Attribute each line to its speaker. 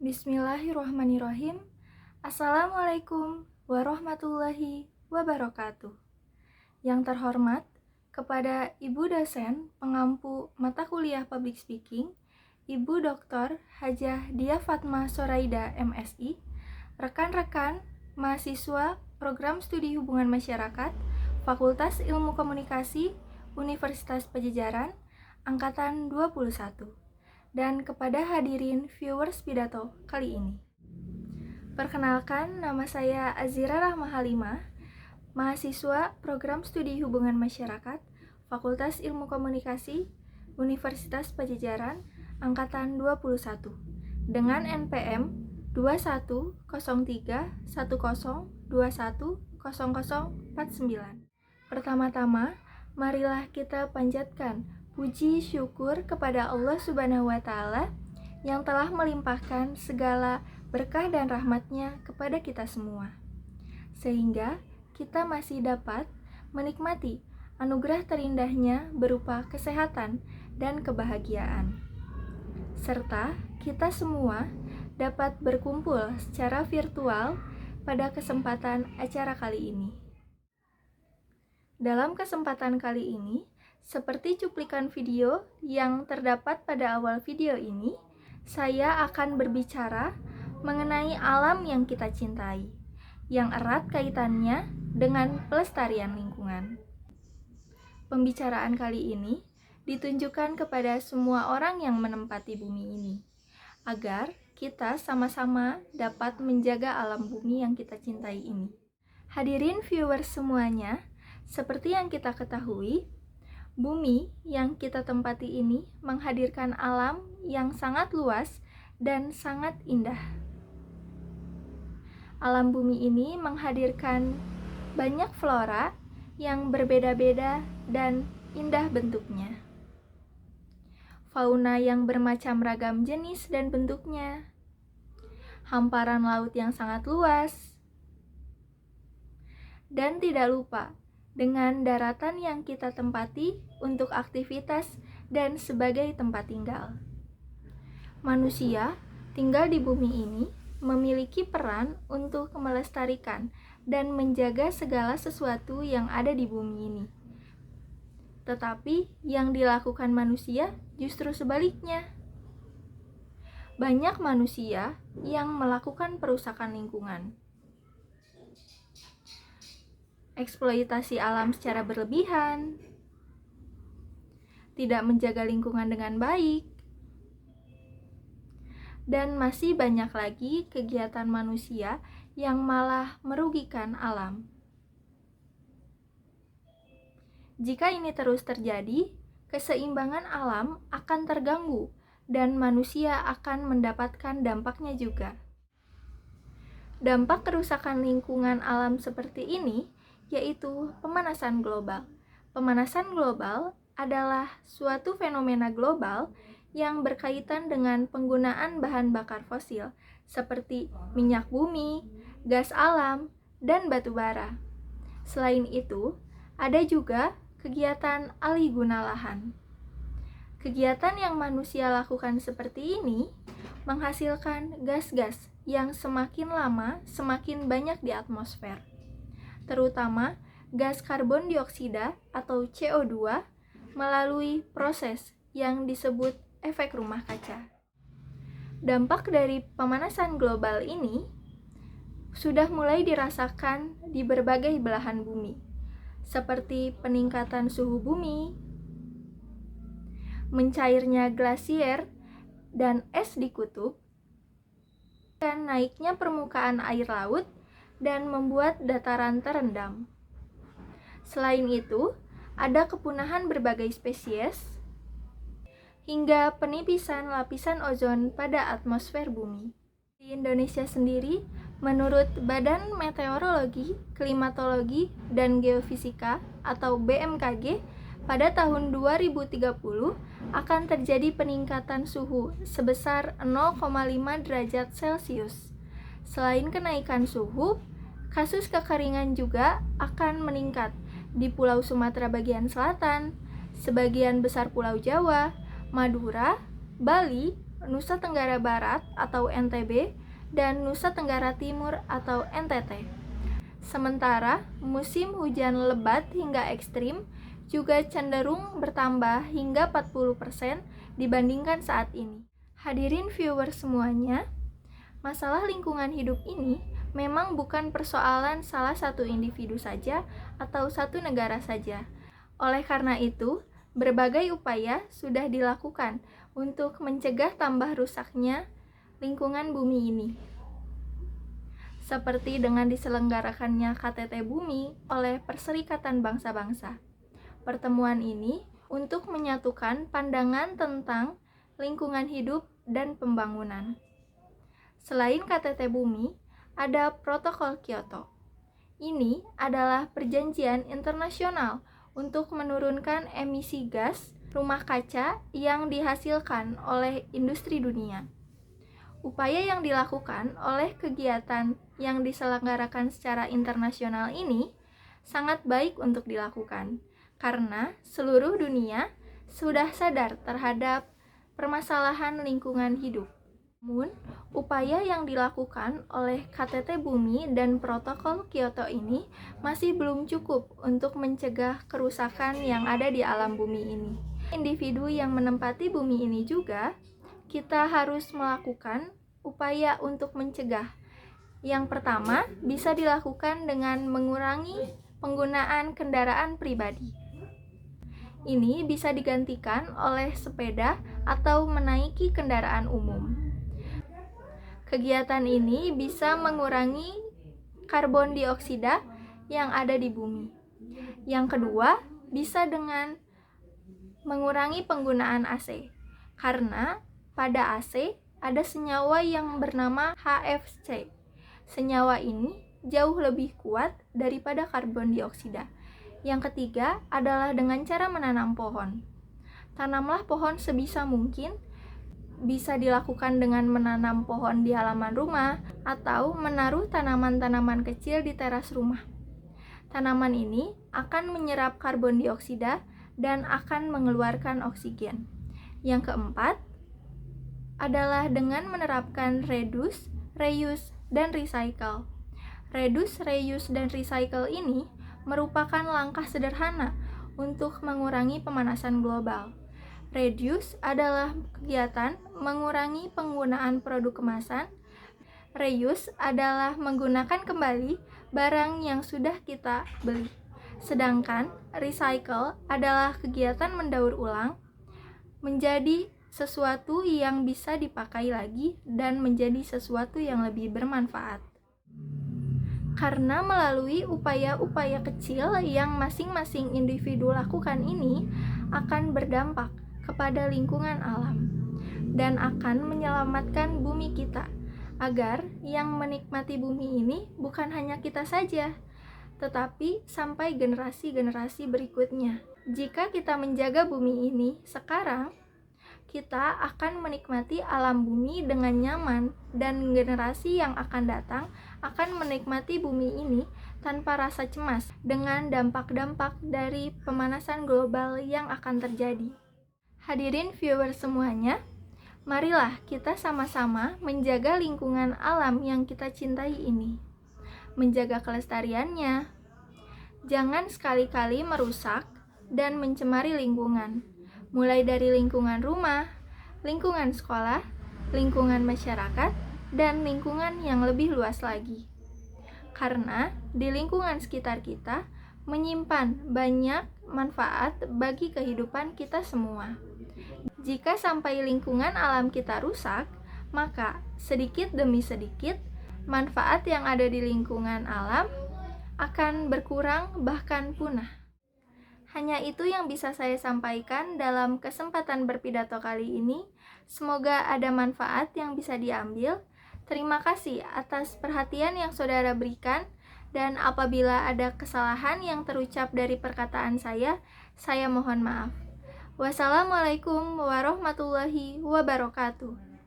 Speaker 1: Bismillahirrahmanirrahim. Assalamualaikum warahmatullahi wabarakatuh. Yang terhormat, kepada Ibu dosen pengampu mata kuliah Public Speaking, Ibu Dr. Hajah Dia Fatma Soraida MSI, rekan-rekan mahasiswa Program Studi Hubungan Masyarakat, Fakultas Ilmu Komunikasi, Universitas Pajajaran, Angkatan 21, dan kepada hadirin viewers pidato kali ini. Perkenalkan, nama saya Azira Rahma Halimah, mahasiswa Program Studi Hubungan Masyarakat, Fakultas Ilmu Komunikasi, Universitas Pajajaran, Angkatan 21, dengan NPM 210310210049. Pertama-tama, marilah kita panjatkan puji syukur kepada Allah Subhanahu wa Ta'ala yang telah melimpahkan segala berkah dan rahmat-Nya kepada kita semua, sehingga kita masih dapat menikmati anugerah terindahnya berupa kesehatan dan kebahagiaan, serta kita semua dapat berkumpul secara virtual pada kesempatan acara kali ini. Dalam kesempatan kali ini, seperti cuplikan video yang terdapat pada awal video ini, saya akan berbicara mengenai alam yang kita cintai, yang erat kaitannya dengan pelestarian lingkungan. Pembicaraan kali ini ditunjukkan kepada semua orang yang menempati bumi ini, agar kita sama-sama dapat menjaga alam bumi yang kita cintai ini. Hadirin viewers semuanya, seperti yang kita ketahui, bumi yang kita tempati ini menghadirkan alam yang sangat luas dan sangat indah. Alam bumi ini menghadirkan banyak flora yang berbeda-beda dan indah bentuknya. Fauna yang bermacam ragam jenis dan bentuknya. Hamparan laut yang sangat luas. Dan tidak lupa dengan daratan yang kita tempati untuk aktivitas dan sebagai tempat tinggal. Manusia tinggal di bumi ini memiliki peran untuk melestarikan dan menjaga segala sesuatu yang ada di bumi ini. Tetapi yang dilakukan manusia justru sebaliknya. Banyak manusia yang melakukan perusakan lingkungan. Eksploitasi alam secara berlebihan, tidak menjaga lingkungan dengan baik, dan masih banyak lagi kegiatan manusia yang malah merugikan alam. Jika ini terus terjadi, keseimbangan alam akan terganggu dan manusia akan mendapatkan dampaknya juga. Dampak kerusakan lingkungan alam seperti ini yaitu pemanasan global. Pemanasan global adalah suatu fenomena global yang berkaitan dengan penggunaan bahan bakar fosil seperti minyak bumi, gas alam, dan batu bara. Selain itu, ada juga kegiatan alih guna lahan. Kegiatan yang manusia lakukan seperti ini menghasilkan gas-gas yang semakin lama semakin banyak di atmosfer, terutama gas karbon dioksida atau CO2 melalui proses yang disebut efek rumah kaca. Dampak dari pemanasan global ini sudah mulai dirasakan di berbagai belahan bumi, seperti peningkatan suhu bumi, mencairnya glasier dan es di kutub, dan naiknya permukaan air laut dan membuat dataran terendam. Selain itu, ada kepunahan berbagai spesies hingga penipisan lapisan ozon pada atmosfer bumi. Di Indonesia sendiri, menurut Badan Meteorologi, Klimatologi, dan Geofisika atau BMKG, pada tahun 2030 akan terjadi peningkatan suhu sebesar 0,5 derajat Celcius. Selain kenaikan suhu, kasus kekeringan juga akan meningkat di Pulau Sumatera bagian selatan, sebagian besar Pulau Jawa, Madura, Bali, Nusa Tenggara Barat atau NTB, dan Nusa Tenggara Timur atau NTT. Sementara musim hujan lebat hingga ekstrim juga cenderung bertambah hingga 40% dibandingkan saat ini. Hadirin viewer semuanya, masalah lingkungan hidup ini memang bukan persoalan salah satu individu saja atau satu negara saja. Oleh karena itu, berbagai upaya sudah dilakukan untuk mencegah tambah rusaknya lingkungan bumi ini. Seperti dengan diselenggarakannya KTT Bumi oleh Perserikatan Bangsa-Bangsa. Pertemuan ini untuk menyatukan pandangan tentang lingkungan hidup dan pembangunan. Selain KTT Bumi, ada Protokol Kyoto. Ini adalah perjanjian internasional untuk menurunkan emisi gas rumah kaca yang dihasilkan oleh industri dunia. Upaya yang dilakukan oleh kegiatan yang diselenggarakan secara internasional ini sangat baik untuk dilakukan, karena seluruh dunia sudah sadar terhadap permasalahan lingkungan hidup. Namun, upaya yang dilakukan oleh KTT Bumi dan Protokol Kyoto ini masih belum cukup untuk mencegah kerusakan yang ada di alam bumi ini. Individu yang menempati bumi ini juga kita harus melakukan upaya untuk mencegah. Yang pertama, bisa dilakukan dengan mengurangi penggunaan kendaraan pribadi. Ini bisa digantikan oleh sepeda atau menaiki kendaraan umum. Kegiatan ini bisa mengurangi karbon dioksida yang ada di bumi. Yang kedua, bisa dengan mengurangi penggunaan AC. Karena pada AC ada senyawa yang bernama HFC. Senyawa ini jauh lebih kuat daripada karbon dioksida. Yang ketiga adalah dengan cara menanam pohon. Tanamlah pohon sebisa mungkin. Bisa dilakukan dengan menanam pohon di halaman rumah atau menaruh tanaman-tanaman kecil di teras rumah. Tanaman ini akan menyerap karbon dioksida dan akan mengeluarkan oksigen. Yang keempat adalah dengan menerapkan reduce, reuse, dan recycle. Reduce, reuse, dan recycle ini merupakan langkah sederhana untuk mengurangi pemanasan global. Reduce adalah kegiatan mengurangi penggunaan produk kemasan. Reuse adalah menggunakan kembali barang yang sudah kita beli. Sedangkan recycle adalah kegiatan mendaur ulang menjadi sesuatu yang bisa dipakai lagi dan menjadi sesuatu yang lebih bermanfaat. Karena melalui upaya-upaya kecil yang masing-masing individu lakukan ini akan berdampak kepada lingkungan alam dan akan menyelamatkan bumi kita, agar yang menikmati bumi ini bukan hanya kita saja, tetapi sampai generasi-generasi berikutnya. Jika kita menjaga bumi ini sekarang, kita akan menikmati alam bumi dengan nyaman, dan generasi yang akan datang akan menikmati bumi ini tanpa rasa cemas dengan dampak-dampak dari pemanasan global yang akan terjadi. Hadirin viewer semuanya, marilah kita sama-sama menjaga lingkungan alam yang kita cintai ini. Menjaga kelestariannya. Jangan sekali-kali merusak dan mencemari lingkungan. Mulai dari lingkungan rumah, lingkungan sekolah, lingkungan masyarakat, dan lingkungan yang lebih luas lagi. Karena di lingkungan sekitar kita menyimpan banyak manfaat bagi kehidupan kita semua. Jika sampai lingkungan alam kita rusak, maka sedikit demi sedikit manfaat yang ada di lingkungan alam akan berkurang bahkan punah. Hanya itu yang bisa saya sampaikan dalam kesempatan berpidato kali ini. Semoga ada manfaat yang bisa diambil. Terima kasih atas perhatian yang saudara berikan, dan apabila ada kesalahan yang terucap dari perkataan saya mohon maaf. Wassalamualaikum warahmatullahi wabarakatuh.